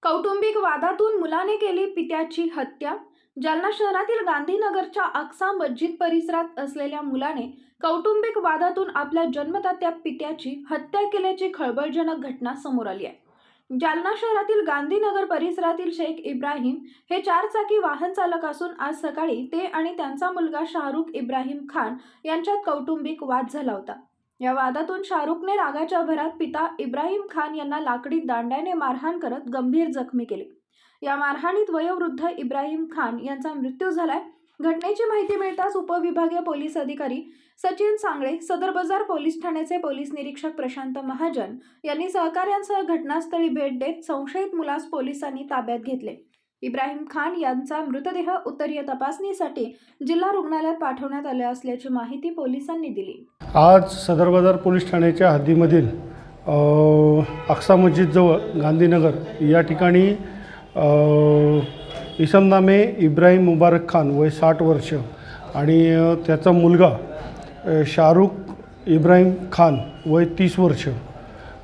कौटुंबिक वादातून मुलाने केली पित्याची हत्या। जालना शहरातील गांधीनगरच्या आक्सा मस्जिद परिसरात असलेल्या मुलाने कौटुंबिक वादातून आपल्या जन्मदात्या पित्याची हत्या केल्याची खळबळजनक घटना समोर आली आहे। जालना शहरातील गांधीनगर परिसरातील शेख इब्राहिम हे चारचाकी वाहन चालक असून आज सकाळी ते आणि त्यांचा मुलगा शाहरुख इब्राहिम खान यांच्यात कौटुंबिक वाद झाला होता। या वादातून शाहरुखने रागाच्या भरात पिता इब्राहिम खान यांना लाकडी दांड्याने मारहाण करत गंभीर जखमी केले। या मारहाणीत वयोवृद्ध इब्राहिम खान यांचा मृत्यू झालाय। घटनेची माहिती मिळताच उपविभागीय पोलीस अधिकारी सचिन सांगळे, सदर बाजार पोलीस ठाण्याचे पोलीस निरीक्षक प्रशांत महाजन यांनी सहकार्यांसह घटनास्थळी भेट देत संशयित मुलास पोलिसांनी ताब्यात घेतले। इब्राहिम खान यांचा मृतदेह उत्तरीय तपासणीसाठी जिल्हा रुग्णालयात पाठवण्यात आले असल्याची माहिती पोलिसांनी दिली। आज सदर बाजार पोलीस ठाण्याच्या हद्दीमधील आक्सा मस्जिदजवळ गांधीनगर या ठिकाणी इसम नामे इब्राहिम मुबारक खान वय 60 वर्ष आणि त्याचा मुलगा शाहरुख इब्राहिम खान वय 30 वर्ष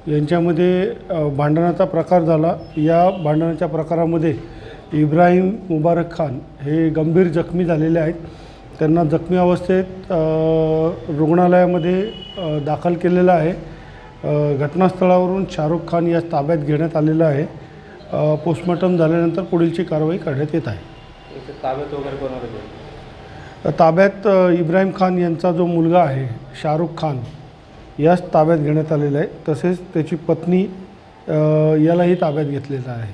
यांच्यामध्ये भांडणाचा प्रकार झाला। या भांडणाच्या प्रकारामध्ये इब्राहिम मुबारक खान हे गंभीर जखमी झालेले आहेत। त्यांना जखमी अवस्थेत रुग्णालयामध्ये दाखल केलेलं आहे। घटनास्थळावरून शाहरुख खान यास ताब्यात घेण्यात आलेलं आहे। पोस्टमॉर्टम झाल्यानंतर पुढीलची कारवाई करण्यात येत आहे। ताब्यात वगैरे कोण होते? ताब्यात इब्राहिम खान यांचा जो मुलगा आहे शाहरुख खान यास ताब्यात घेण्यात आलेला आहे। तसेच त्याची पत्नी यालाही ताब्यात घेतलेलं आहे।